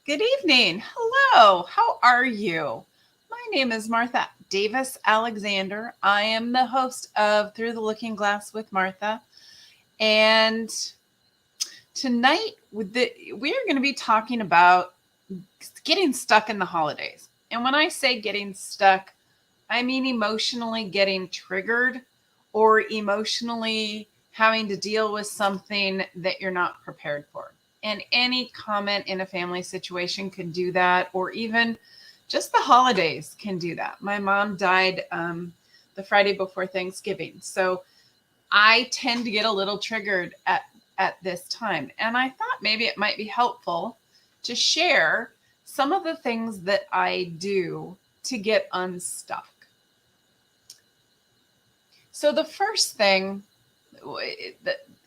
Good evening. Hello. How are you? My name is Martha Davis Alexander. I am the host of Through the Looking Glass with Martha. And tonight we are going to be talking about getting stuck in the holidays. And when I say getting stuck, I mean emotionally getting triggered or emotionally having to deal with something that you're not prepared for. And any comment in a family situation can do that, or even just the holidays can do that. My mom died the Friday before Thanksgiving. So I tend to get a little triggered at this time. And I thought maybe it might be helpful to share some of the things that I do to get unstuck. So the first thing,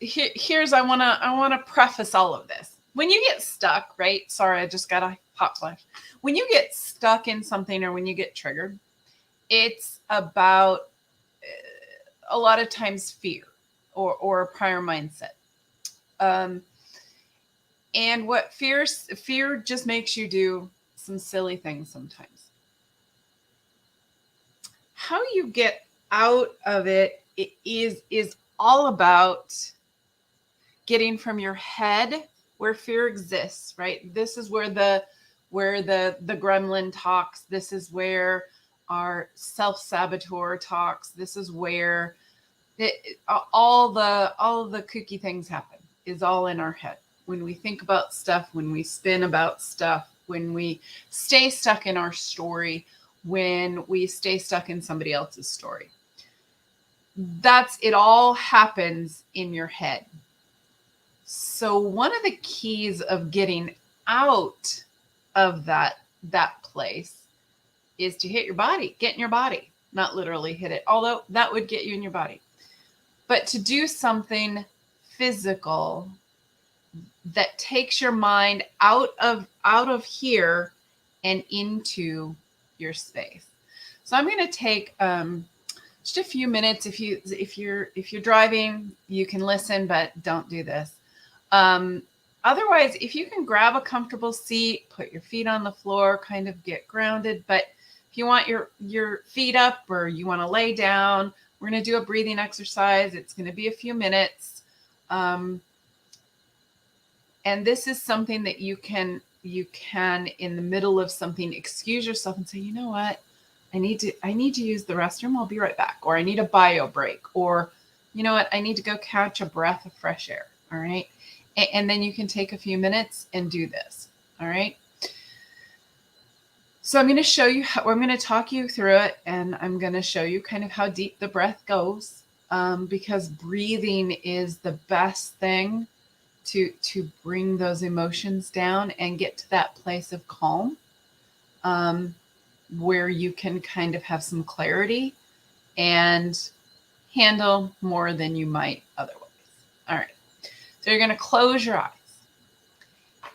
here's I want to preface all of this. When you get stuck, right? Sorry, I just got a hot flash. When you get stuck in something or when you get triggered, it's about a lot of times fear or a prior mindset. And what fear just makes you do some silly things sometimes. How you get out of it is all about getting from your head where fear exists, right? This is where the gremlin talks. This is where our self-saboteur talks. This is where all the kooky things happen, is all in our head. When we think about stuff, when we spin about stuff, when we stay stuck in our story, when we stay stuck in somebody else's story. It all happens in your head. So one of the keys of getting out of that place is to hit your body, get in your body, not literally hit it, although that would get you in your body, but to do something physical that takes your mind out of here and into your space. So I'm going to take just a few minutes. If you're driving, you can listen, but don't do this. Otherwise, if you can grab a comfortable seat, put your feet on the floor, kind of get grounded. But if you want your feet up or you want to lay down, we're going to do a breathing exercise. It's going to be a few minutes. And this is something that you can in the middle of something excuse yourself and say, you know what, I need to use the restroom. I'll be right back. Or I need a bio break. Or you know what, I need to go catch a breath of fresh air. All right. And then you can take a few minutes and do this. All right. So I'm going to show you I'm going to talk you through it, and I'm going to show you kind of how deep the breath goes, because breathing is the best thing to bring those emotions down and get to that place of calm, where you can kind of have some clarity and handle more than you might otherwise. All right. So you're going to close your eyes,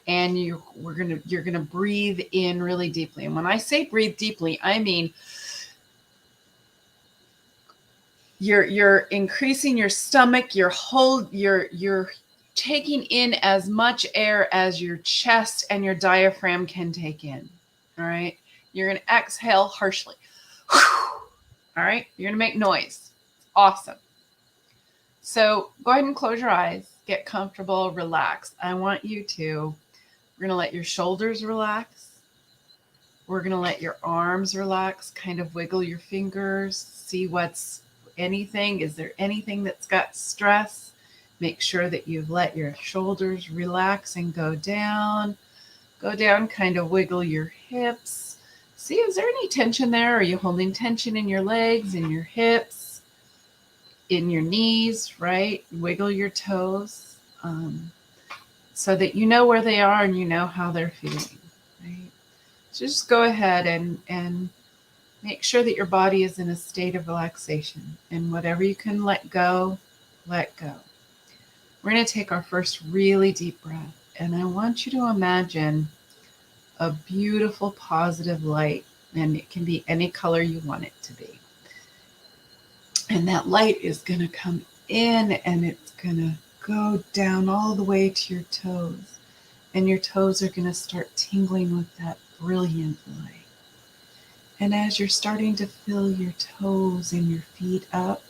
and you're going to breathe in really deeply. And when I say breathe deeply, I mean you're increasing your stomach, you're taking in as much air as your chest and your diaphragm can take in. All right. You're going to exhale harshly. All right. You're going to make noise. Awesome. So go ahead and close your eyes, get comfortable, relax. We're going to let your shoulders relax. We're going to let your arms relax, kind of wiggle your fingers, see is there anything that's got stress? Make sure that you've let your shoulders relax and go down, kind of wiggle your hips. See, is there any tension there? Are you holding tension in your legs, in your hips, in your knees, right? Wiggle your toes, so that you know where they are and you know how they're feeling, right? So just go ahead and make sure that your body is in a state of relaxation, and whatever you can let go, let go. We're going to take our first really deep breath, and I want you to imagine a beautiful positive light, and it can be any color you want it to be. And that light is going to come in, and it's going to go down all the way to your toes. And your toes are going to start tingling with that brilliant light. And as you're starting to fill your toes and your feet up,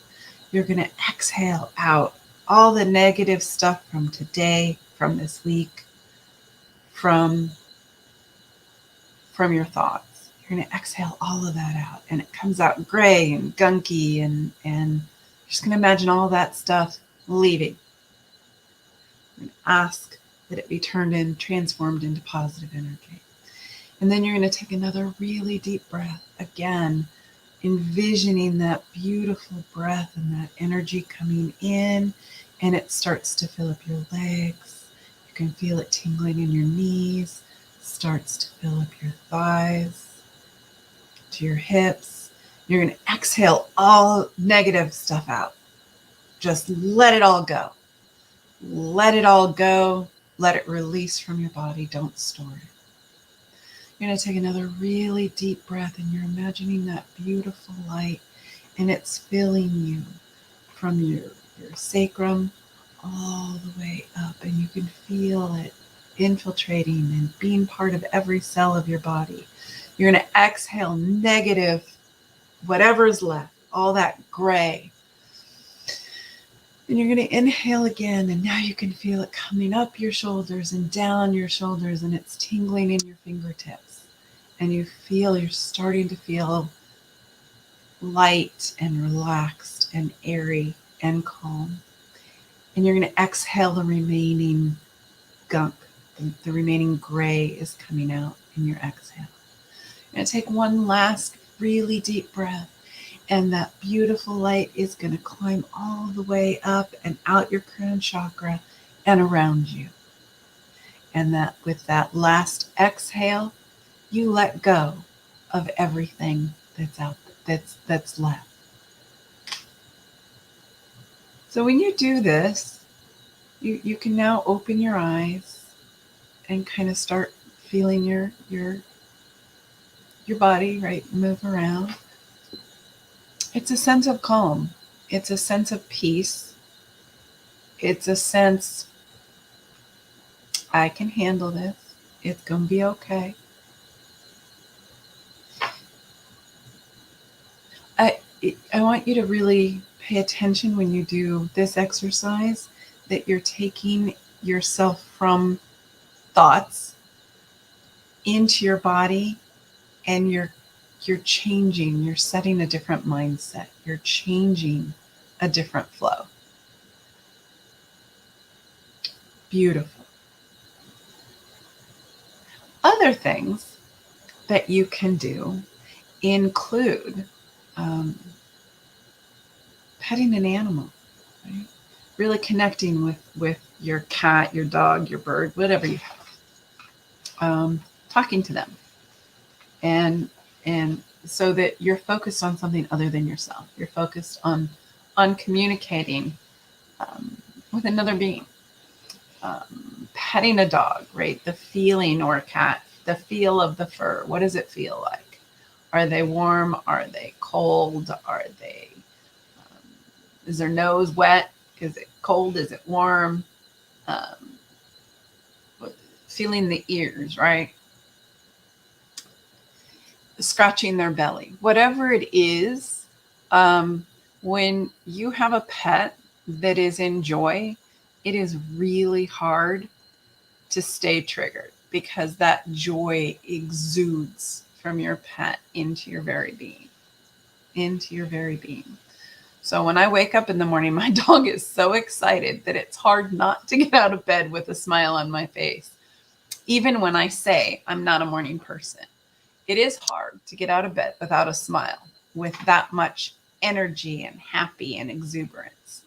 you're going to exhale out all the negative stuff from today, from this week, from your thoughts. You're going to exhale all of that out, and it comes out gray and gunky, and you're just going to imagine all that stuff leaving. And ask that it be transformed into positive energy. And then you're going to take another really deep breath, again, envisioning that beautiful breath and that energy coming in, and it starts to fill up your legs. You can feel it tingling in your knees, starts to fill up your thighs, to your hips. You're going to exhale all negative stuff out. Just let it all go. Let it all go. Let it release from your body. Don't store it. You're going to take another really deep breath, and you're imagining that beautiful light, and it's filling you from your sacrum all the way up, and you can feel it infiltrating and being part of every cell of your body. You're going to exhale negative, whatever's left, all that gray. And you're going to inhale again, and now you can feel it coming up your shoulders and down your shoulders, and it's tingling in your fingertips. And you're starting to feel light and relaxed and airy and calm. And you're going to exhale the remaining gunk. The remaining gray is coming out in your exhale. You're going to take one last really deep breath, and that beautiful light is going to climb all the way up and out your crown chakra and around you. And that with that last exhale, you let go of everything that's out that's left. So when you do this, you can now open your eyes and kind of start feeling your body, right, move around. It's a sense of calm. It's a sense of peace. It's a sense, I can handle this. It's going to be okay. I want you to really pay attention when you do this exercise, that you're taking yourself from thoughts into your body, and you're changing, you're setting a different mindset, you're changing a different flow. Beautiful. Other things that you can do include petting an animal, right? Really connecting with your cat, your dog, your bird, whatever you have. Talking to them, and so that you're focused on something other than yourself. You're focused on communicating with another being. Petting a dog, right? The feeling, or a cat, the feel of the fur. What does it feel like? Are they warm? Are they cold? Are they? Is their nose wet? Is it cold? Is it warm? Feeling the ears, right? Scratching their belly. Whatever it is, when you have a pet that is in joy, it is really hard to stay triggered, because that joy exudes from your pet into your very being. So when I wake up in the morning, my dog is so excited that it's hard not to get out of bed with a smile on my face. Even when I say I'm not a morning person, it is hard to get out of bed without a smile, with that much energy and happy and exuberance.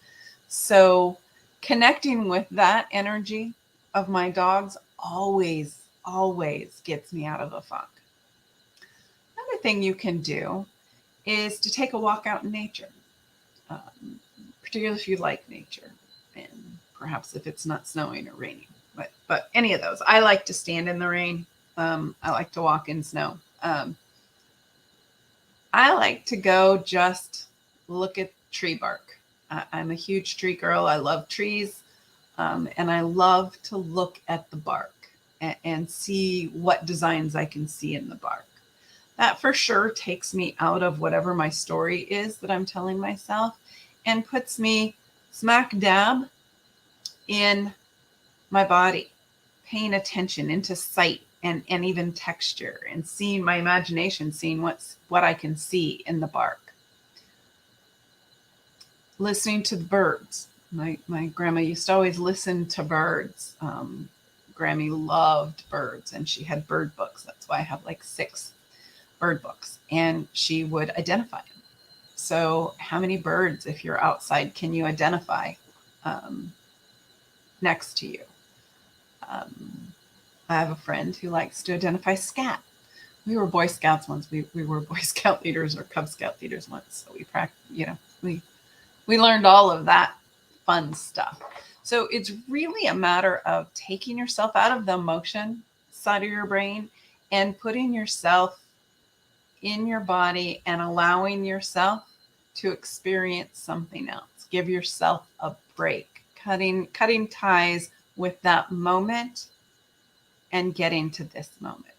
So connecting with that energy of my dogs always gets me out of a funk. Another thing you can do is to take a walk out in nature, particularly if you like nature, and perhaps if it's not snowing or raining. But any of those. I like to stand in the rain. I like to walk in snow. I like to go just look at tree bark. I'm a huge tree girl. I love trees, and I love to look at the bark. and see what designs I can see in the bark. That for sure takes me out of whatever my story is that I'm telling myself and puts me smack dab in my body, paying attention into sight and even texture, and seeing my imagination, seeing what I can see in the bark. Listening to the birds. My grandma used to always listen to birds. Grammy loved birds, and she had bird books. That's why I have like 6 bird books, and she would identify them. So how many birds, if you're outside, can you identify next to you? I have a friend who likes to identify scat. We were Boy Scouts once. We were Boy Scout leaders or Cub Scout leaders once. So we practiced, we learned all of that fun stuff. So it's really a matter of taking yourself out of the emotion side of your brain and putting yourself in your body and allowing yourself to experience something else. Give yourself a break, cutting ties with that moment and getting to this moment.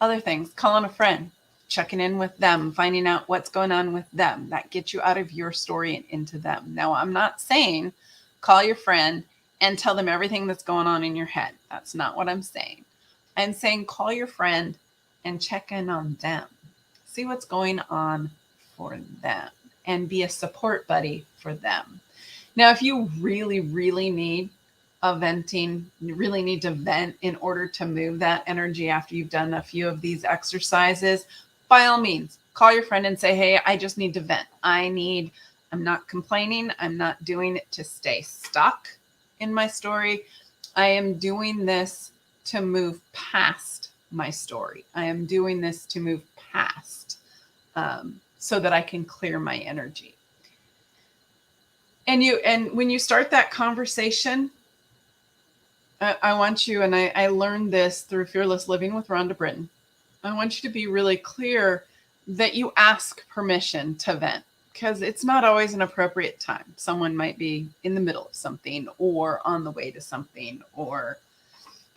Other things, calling a friend, checking in with them, finding out what's going on with them. That gets you out of your story and into them. Now, I'm not saying call your friend and tell them everything that's going on in your head. That's not what I'm saying. I'm saying call your friend and check in on them. See what's going on for them and be a support buddy for them. Now, if you really, really need venting, you really need to vent in order to move that energy after you've done a few of these exercises, by all means, call your friend and say, hey, I just need to vent. I'm not complaining. I'm not doing it to stay stuck in my story. I am doing this to move past my story. I am doing this to move past so that I can clear my energy. And when you start that conversation, I want you, and I learned this through Fearless Living with Rhonda Britton. I want you to be really clear that you ask permission to vent, because it's not always an appropriate time. Someone might be in the middle of something or on the way to something,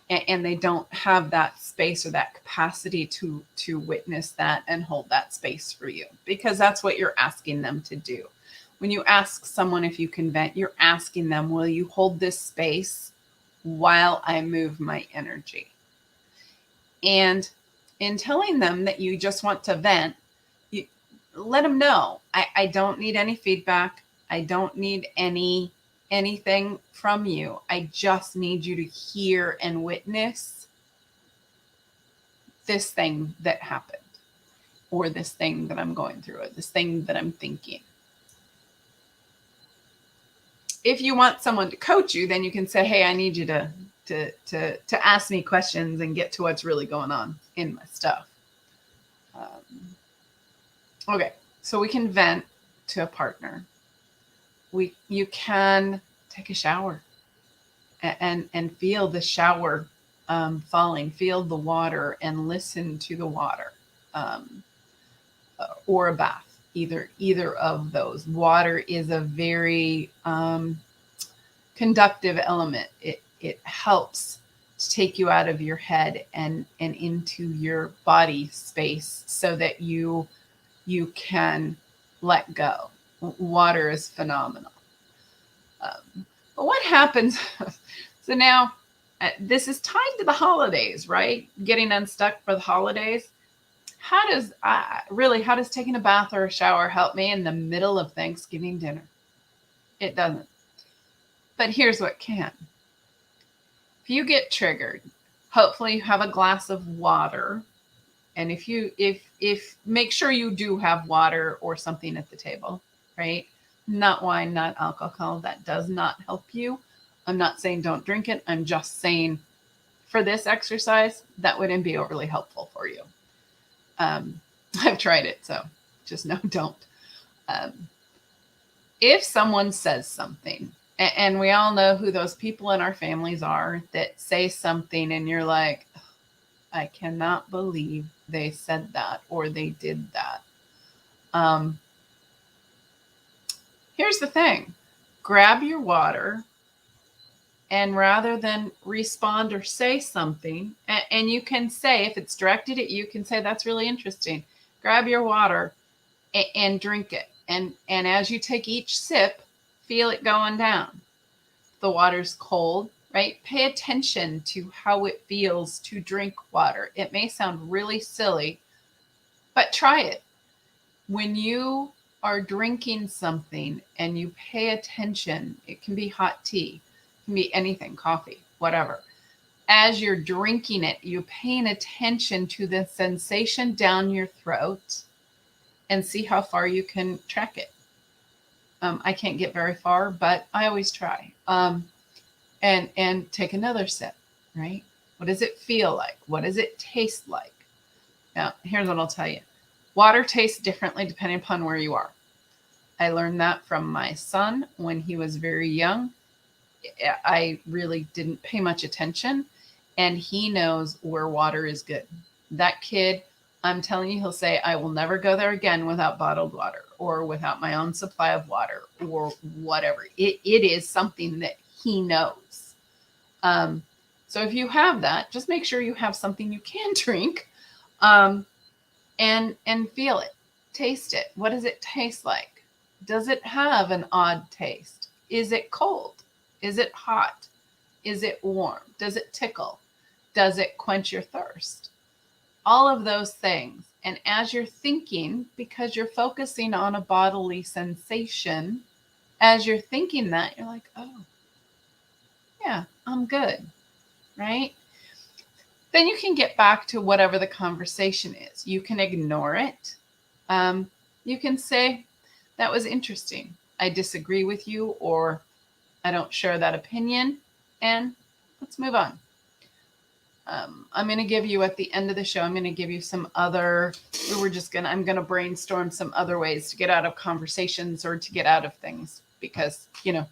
and they don't have that space or that capacity to witness that and hold that space for you, because that's what you're asking them to do. When you ask someone if you can vent, you're asking them, will you hold this space while I move my energy? And in telling them that you just want to vent, you let them know, I don't need any feedback. I don't need anything from you. I just need you to hear and witness this thing that happened, or this thing that I'm going through, or this thing that I'm thinking. If you want someone to coach you, then you can say, hey, I need you to ask me questions and get to what's really going on in my stuff. Okay, so we can vent to a partner. You can take a shower and feel the shower falling, feel the water and listen to the water, or a bath. Either of those. Water is a very conductive element. It helps to take you out of your head and into your body space so that you can let go. Water is phenomenal. But what happens? So now this is tied to the holidays, right? Getting unstuck for the holidays. How does taking a bath or a shower help me in the middle of Thanksgiving dinner? It doesn't. But here's what can. If you get triggered, hopefully you have a glass of water. And if make sure you do have water or something at the table, right? Not wine, not alcohol. That does not help you. I'm not saying don't drink it. I'm just saying for this exercise, that wouldn't be overly helpful for you. I've tried it, so just no, don't. If someone says something, and we all know who those people in our families are that say something and you're like, I cannot believe they said that or they did that. Here's the thing. Grab your water And rather than respond or say something, and you can say, if it's directed at you, you can say, that's really interesting. Grab your water and drink it. And as you take each sip, feel it going down. The water's cold, right? Pay attention to how it feels to drink water. It may sound really silly, but try it. When you are drinking something and you pay attention, it can be hot tea, it can be anything, coffee, whatever. As you're drinking it, you're paying attention to the sensation down your throat and see how far you can track it. I can't get very far, but I always try. And take another sip, right? What does it feel like? What does it taste like? Now, here's what I'll tell you. Water tastes differently depending upon where you are. I learned that from my son when he was very young. I really didn't pay much attention, and he knows where water is good. That kid, I'm telling you, he'll say, I will never go there again without bottled water or without my own supply of water or whatever. It is something that he knows. So if you have that, just make sure you have something you can drink, and feel it, taste it. What does it taste like? Does it have an odd taste? Is it cold? Is it hot? Is it warm? Does it tickle? Does it quench your thirst? All of those things. And as you're thinking, because you're focusing on a bodily sensation, as you're thinking that, you're like, oh, yeah, I'm good, right? Then you can get back to whatever the conversation is. You can ignore it. You can say, that was interesting. I disagree with you, or I don't share that opinion, and let's move on. I'm going to give you at the end of the show, I'm going to give you some other, I'm going to brainstorm some other ways to get out of conversations or to get out of things, because,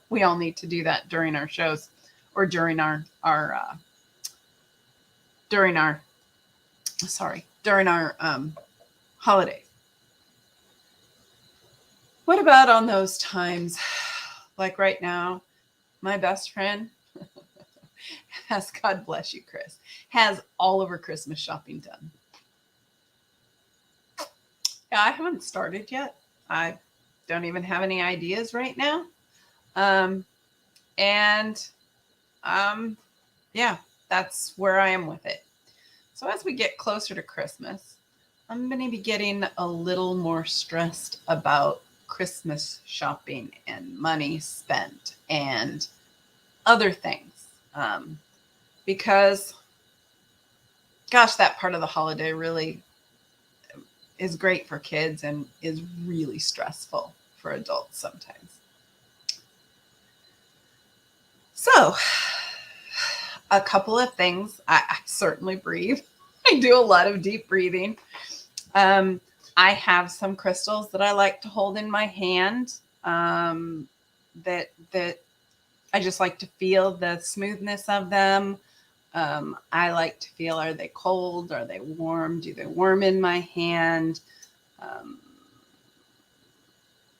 we all need to do that during our shows or during our holidays. What about on those times, like right now, my best friend has, God bless you, Chris, has all of her Christmas shopping done. Yeah, I haven't started yet. I don't even have any ideas right now. Yeah, that's where I am with it. So as we get closer to Christmas, I'm going to be getting a little more stressed about Christmas shopping and money spent and other things. Because, gosh, that part of the holiday really is great for kids and is really stressful for adults sometimes. So, a couple of things. I certainly breathe. I do a lot of deep breathing. I have some crystals that I like to hold in my hand, that I just like to feel the smoothness of them. I like to feel, are they cold? Are they warm? Do they warm in my hand?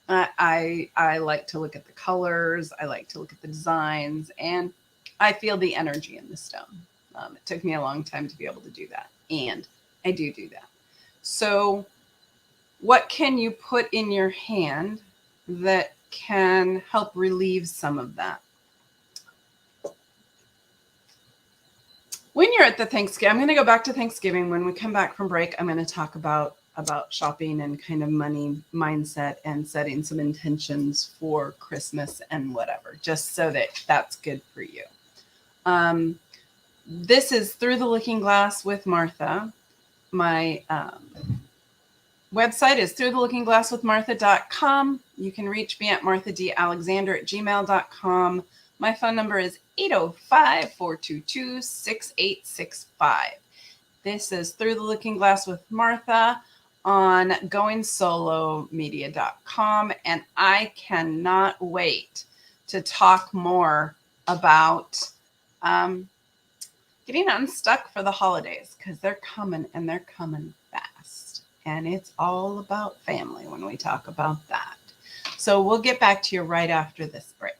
I like to look at the colors. I like to look at the designs, and I feel the energy in the stone. It took me a long time to be able to do that, and I do that. So what can you put in your hand that can help relieve some of that? When you're at the Thanksgiving, I'm going to go back to Thanksgiving. When we come back from break, I'm going to talk about shopping and kind of money mindset and setting some intentions for Christmas and whatever, just so that that's good for you. This is Through the Looking Glass with Martha. My website is throughthelookingglasswithmartha.com. You can reach me at marthadalexander@gmail.com. My phone number is 805-422-6865. This is Through the Looking Glass with Martha on goingsolomedia.com. And I cannot wait to talk more about getting unstuck for the holidays, because they're coming, and they're coming fast. And it's all about family when we talk about that. So we'll get back to you right after this break.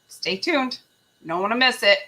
Stay tuned. Don't want to miss it.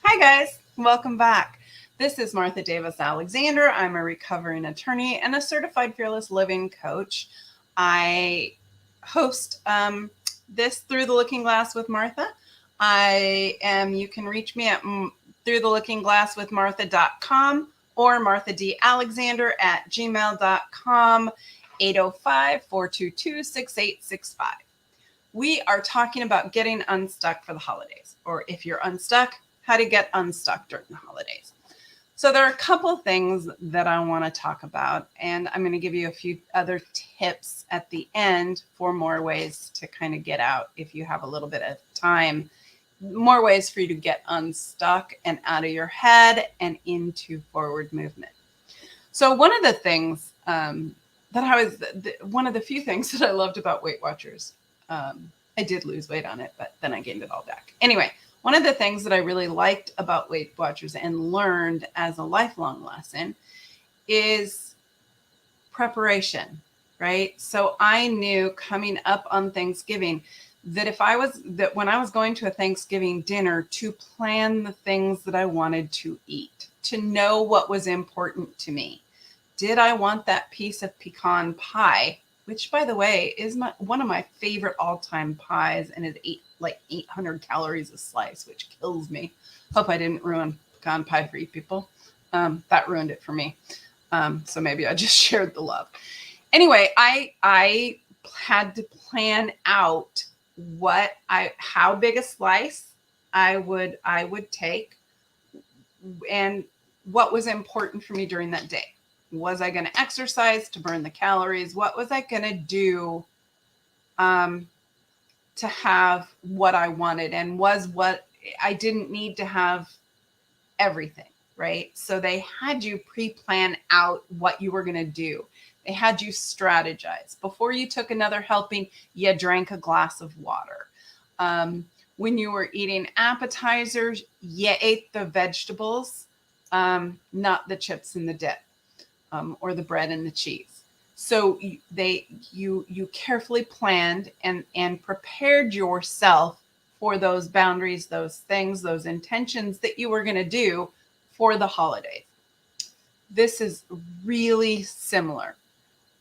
Hi guys, welcome back. This is Martha Davis Alexander. I'm a recovering attorney and a certified fearless living coach. I host this Through the Looking Glass with Martha. You can reach me at throughthelookingglasswithmartha.com or marthadalexander@gmail.com, 805-422-6865. We are talking about getting unstuck for the holidays, or if you're unstuck, how to get unstuck during the holidays. So there are a couple of things that I want to talk about, and I'm going to give you a few other tips at the end for more ways to kind of get out if you have a little bit of time, more ways for you to get unstuck and out of your head and into forward movement. So one of the things one of the few things that I loved about Weight Watchers, I did lose weight on it, but then I gained it all back. Anyway, one of the things that I really liked about Weight Watchers and learned as a lifelong lesson is preparation, right? So I knew coming up on Thanksgiving that when I was going to a Thanksgiving dinner, to plan the things that I wanted to eat, to know what was important to me. Did I want that piece of pecan pie, which, by the way, is one of my favorite all-time pies, and is 800 calories a slice, which kills me. Hope I didn't ruin pecan pie for you people. That ruined it for me. So maybe I just shared the love. Anyway, I had to plan out how big a slice I would take, and what was important for me during that day. Was I going to exercise to burn the calories? What was I going to do to have what I wanted? And was what I didn't need to have everything, right? So they had you pre-plan out what you were going to do. They had you strategize. Before you took another helping, you drank a glass of water. When you were eating appetizers, you ate the vegetables, not the chips and the dip. Or the bread and the cheese. So you carefully planned and prepared yourself for those boundaries, those things, those intentions that you were going to do for the holidays. This is really similar.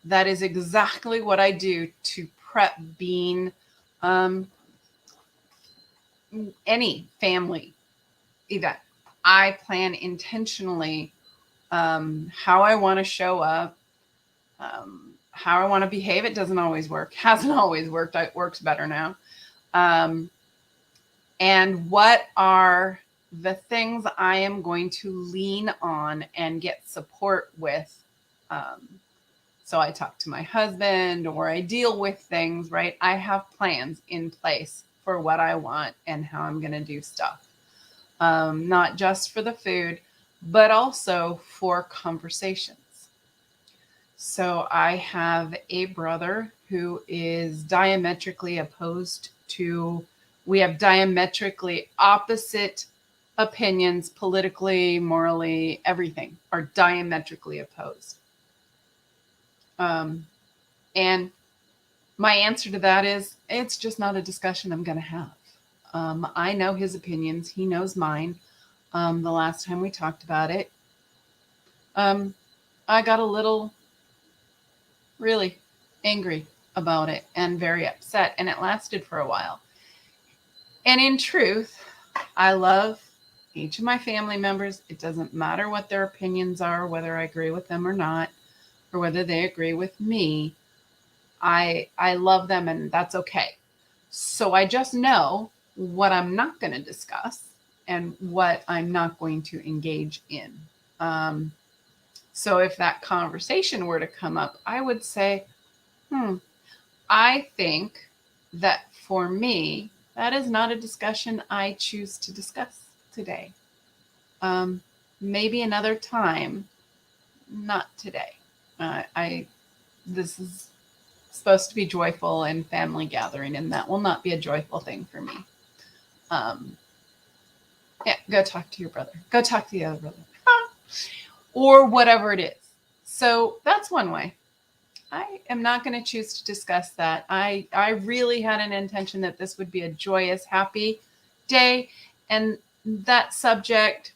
That is exactly what I do to prep being any family event. I plan intentionally how I want to show up, how I want to behave. It doesn't always work. Hasn't always worked. It works better now. And what are the things I am going to lean on and get support with? So I talk to my husband, or I deal with things, right? I have plans in place for what I want and how I'm going to do stuff. Not just for the food, but also for conversations. So I have a brother who is diametrically opposed to, we have diametrically opposite opinions politically, morally, everything are diametrically opposed. And my answer to that is, it's just not a discussion I'm going to have. I know his opinions. He knows mine. The last time we talked about it, I got a little really angry about it and very upset, and it lasted for a while. And in truth, I love each of my family members. It doesn't matter what their opinions are, whether I agree with them or not, or whether they agree with me. I love them, and that's okay. So I just know what I'm not going to discuss and what I'm not going to engage in. So if that conversation were to come up, I would say, I think that for me, that is not a discussion I choose to discuss today. Maybe another time, not today. This is supposed to be joyful and family gathering, and that will not be a joyful thing for me. Yeah, go talk to your brother. Go talk to the other brother. Or whatever it is. So that's one way. I am not going to choose to discuss that. I really had an intention that this would be a joyous, happy day, and that subject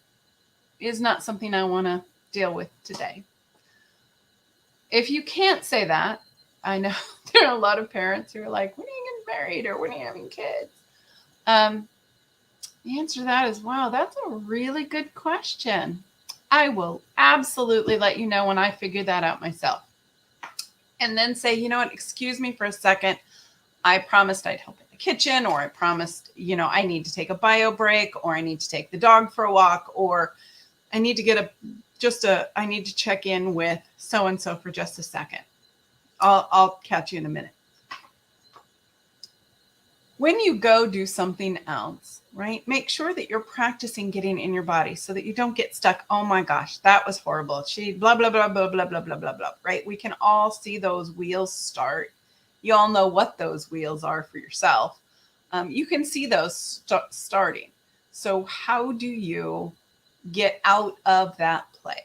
is not something I want to deal with today. If you can't say that, I know there are a lot of parents who are like, when are you getting married, or when are you having kids? The answer to that is, wow, that's a really good question. I will absolutely let you know when I figure that out myself. And then say, you know what, excuse me for a second. I promised I'd help in the kitchen, or I promised, I need to take a bio break, or I need to take the dog for a walk, or I need to get I need to check in with so-and-so for just a second. I'll catch you in a minute. When you go do something else, right, make sure that you're practicing getting in your body so that you don't get stuck. Oh my gosh, that was horrible. She blah, blah, blah, blah, blah, blah, blah, blah, blah, right? We can all see those wheels start. You all know what those wheels are for yourself. You can see those starting. So how do you get out of that place?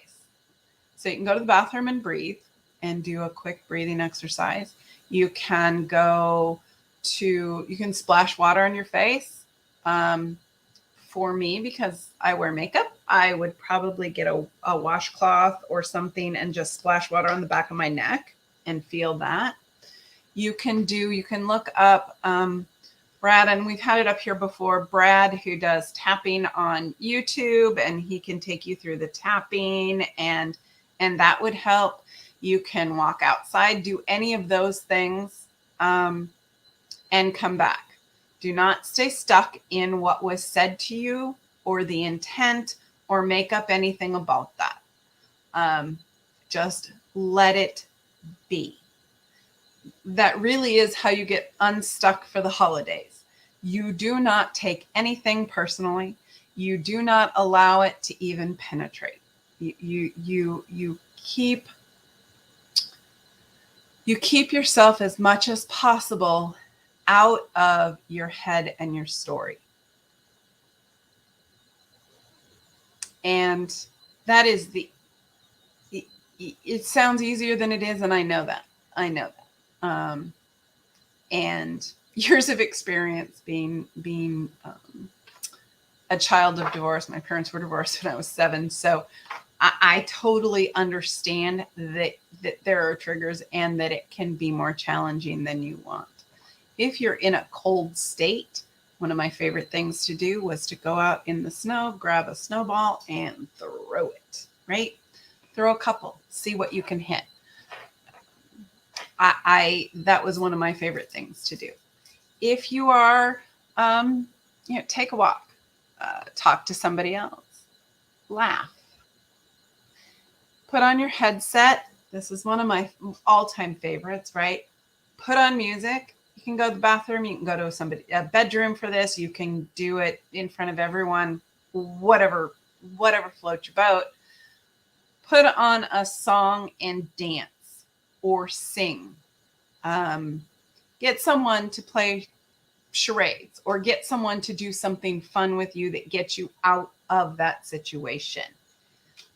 So you can go to the bathroom and breathe and do a quick breathing exercise. You can you can splash water on your face. For me, because I wear makeup, I would probably get a washcloth or something and just splash water on the back of my neck and feel that. You can look up Brad, and we've had it up here before, Brad, who does tapping on YouTube, and he can take you through the tapping, and that would help. You can walk outside, do any of those things, and come back. Do not stay stuck in what was said to you or the intent, or make up anything about that. Just let it be. That really is how you get unstuck for the holidays. You do not take anything personally. You do not allow it to even penetrate. You keep yourself as much as possible out of your head and your story. And that is it sounds easier than it is, and I know that. And years of experience being a child of divorce. My parents were divorced when I was 7. So I totally understand that there are triggers and that it can be more challenging than you want. If you're in a cold state, one of my favorite things to do was to go out in the snow, grab a snowball and throw it, right? Throw a couple, see what you can hit. That was one of my favorite things to do. If you are, take a walk, talk to somebody else, laugh, put on your headset. This is one of my all-time favorites, right? Put on music. You can go to the bathroom. You can go to a bedroom for this. You can do it in front of everyone, whatever whatever floats your boat. Put on a song and dance or sing. Get someone to play charades or get someone to do something fun with you that gets you out of that situation.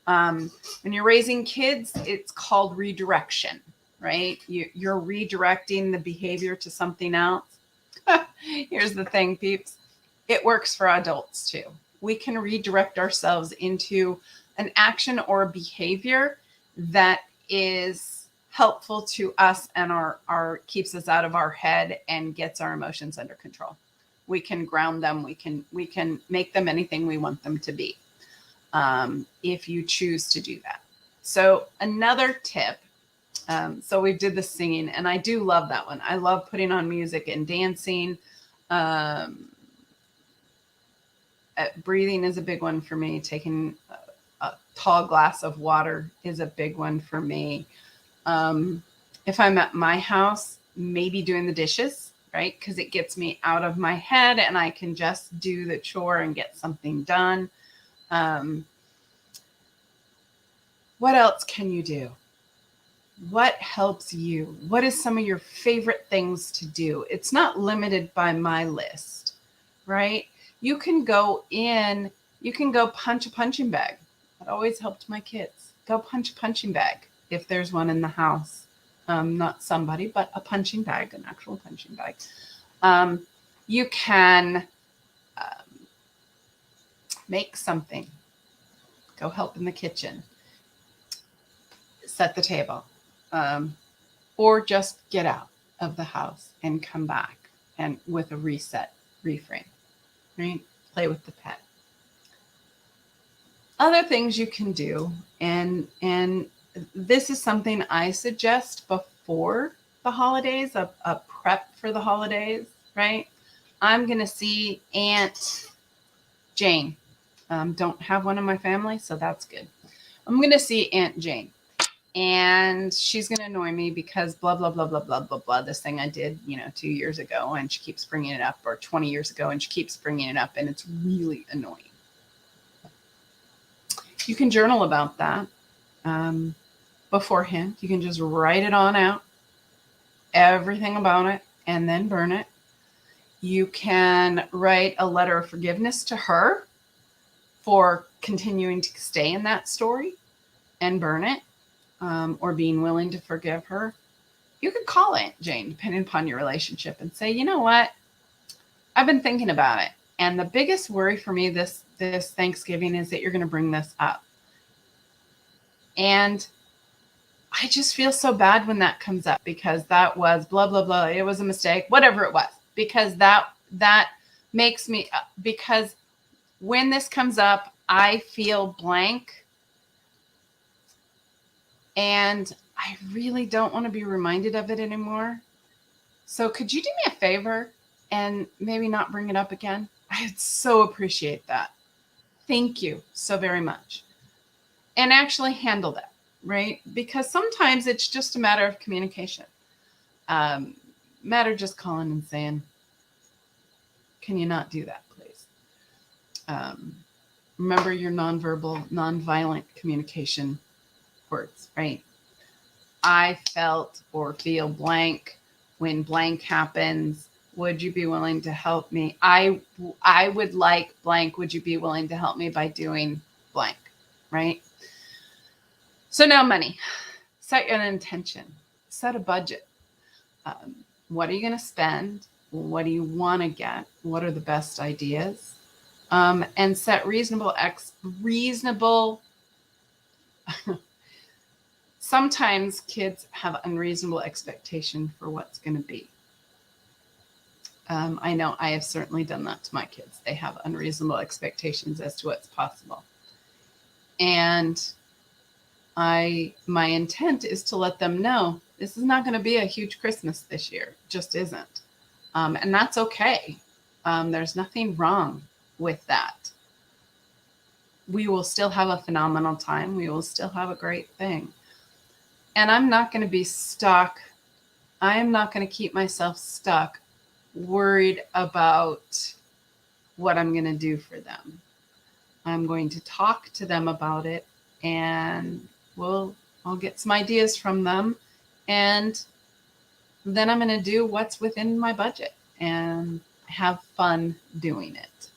When you're raising kids, it's called redirection, right? You're redirecting the behavior to something else. Here's the thing, peeps. It works for adults too. We can redirect ourselves into an action or a behavior that is helpful to us and our keeps us out of our head and gets our emotions under control. We can ground them. We can make them anything we want them to be, if you choose to do that. So another tip. So we did the singing, and I do love that one. I love putting on music and dancing. Breathing is a big one for me. Taking a tall glass of water is a big one for me. If I'm at my house, maybe doing the dishes, right? Because it gets me out of my head and I can just do the chore and get something done. What else can you do? What helps you? What is some of your favorite things to do? It's not limited by my list, right? You can go punch a punching bag. That always helped my kids. Go punch a punching bag if there's one in the house. Not somebody, but a punching bag, an actual punching bag. You can make something. Go help in the kitchen. Set the table. Or just get out of the house and come back and with a reset, reframe, right? Play with the pet. Other things you can do, and this is something I suggest before the holidays, a prep for the holidays, right? I'm going to see Aunt Jane. Don't have one in my family, so that's good. I'm going to see Aunt Jane. And she's going to annoy me because blah, blah, blah, blah, blah, blah, blah. This thing I did, 2 years ago, and she keeps bringing it up, or 20 years ago, and she keeps bringing it up, and it's really annoying. You can journal about that beforehand. You can just write it on out, everything about it, and then burn it. You can write a letter of forgiveness to her for continuing to stay in that story and burn it. Or being willing to forgive her. You could call Aunt Jane, depending upon your relationship, and say, you know what? I've been thinking about it. And the biggest worry for me this Thanksgiving is that you're going to bring this up. And I just feel so bad when that comes up because that was blah, blah, blah. It was a mistake, whatever it was, because that makes me, because when this comes up, I feel blank. And I really don't want to be reminded of it anymore. So could you do me a favor and maybe not bring it up again? I'd so appreciate that. Thank you so very much. And actually handle that, right? Because sometimes it's just a matter of communication. Matter just calling and saying, can you not do that, please? Remember your nonviolent communication words, right? I felt or feel blank when blank happens. Would you be willing to help me? I would like blank. Would you be willing to help me by doing blank, right? So now money. Set an intention. Set a budget. What are you going to spend? What do you want to get? What are the best ideas? And set reasonable Sometimes kids have unreasonable expectation for what's going to be. I know I have certainly done that to my kids. They have unreasonable expectations as to what's possible. And my intent is to let them know this is not going to be a huge Christmas this year. It just isn't. And that's okay. There's nothing wrong with that. We will still have a phenomenal time. We will still have a great thing. And I'm not going to be stuck. I am not going to keep myself stuck, worried about what I'm going to do for them. I'm going to talk to them about it, and I'll get some ideas from them, and then I'm going to do what's within my budget and have fun doing it.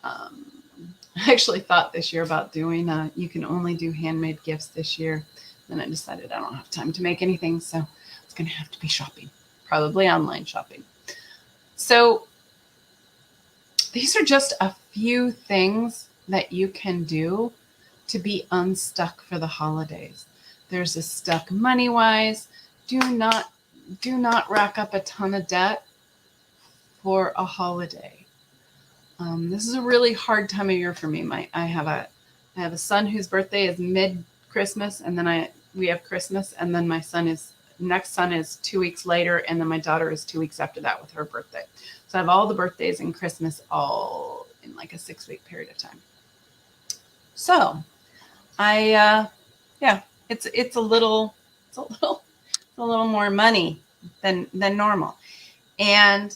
I actually thought this year about doing you can only do handmade gifts this year. Then I decided I don't have time to make anything, so it's going to have to be shopping, probably online shopping. So these are just a few things that you can do to be unstuck for the holidays. There's a stuck money-wise. Do not rack up a ton of debt for a holiday. This is a really hard time of year for me. I have a son whose birthday is mid-Christmas, and then we have Christmas, and then my next son is 2 weeks later, and then my daughter is 2 weeks after that with her birthday. So I have all the birthdays and Christmas all in like a 6-week period of time. So it's a little more money than normal. And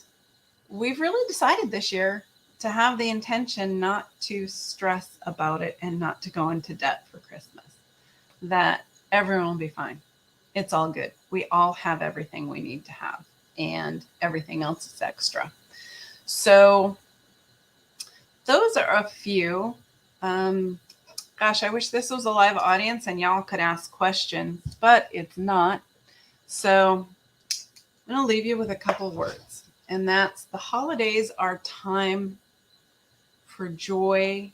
we've really decided this year to have the intention not to stress about it and not to go into debt for Christmas. That everyone will be fine. It's all good. We all have everything we need to have, and everything else is extra. So those are a few. Gosh, I wish this was a live audience and y'all could ask questions, but it's not. So I'm going to leave you with a couple words, and that's the holidays are time for joy,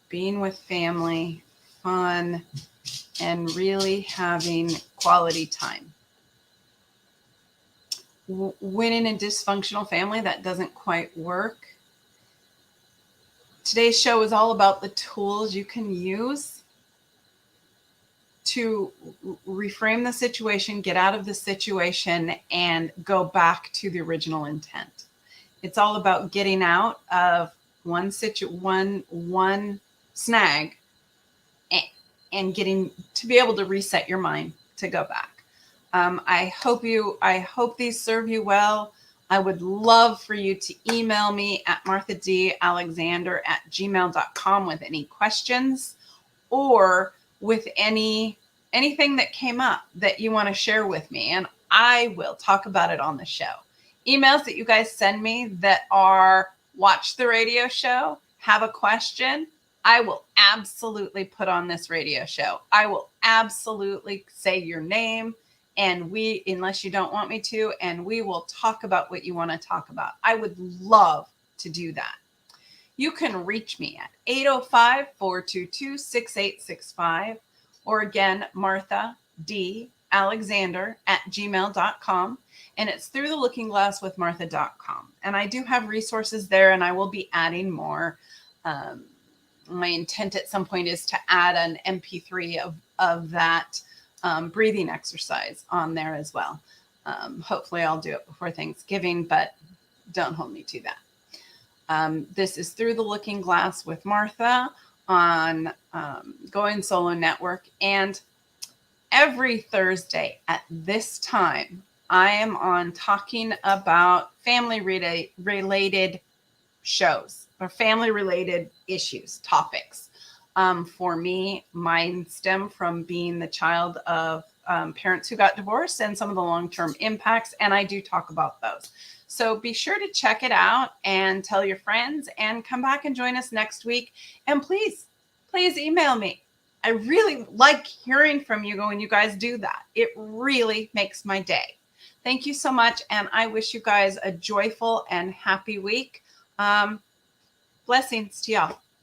being with family, fun, and really having quality time. When in a dysfunctional family, that doesn't quite work. Today's show is all about the tools you can use to reframe the situation, get out of the situation, and go back to the original intent. It's all about getting out of one snag and getting to be able to reset your mind to go back. I hope these serve you well. I would love for you to email me at marthadalexander@gmail.com with any questions, or with anything that came up that you want to share with me, and I will talk about it on the show. Emails that you guys send me that are watch the radio show, have a question, I will absolutely put on this radio show. I will absolutely say your name, and unless you don't want me to, and we will talk about what you want to talk about. I would love to do that. You can reach me at 805-422-6865, or again, marthadalexander@gmail.com. And it's through the looking glass with martha.com. And I do have resources there, and I will be adding more. My intent at some point is to add an MP3 of that breathing exercise on there as well. Hopefully I'll do it before Thanksgiving, but don't hold me to that. This is Through the Looking Glass with Martha on Going Solo Network. And every Thursday at this time, I am on talking about family-related shows or family-related issues, topics. For me, mine stem from being the child of parents who got divorced and some of the long-term impacts, and I do talk about those. So be sure to check it out and tell your friends, and come back and join us next week. And please email me. I really like hearing from you when you guys do that. It really makes my day. Thank you so much, and I wish you guys a joyful and happy week. Blessings to y'all.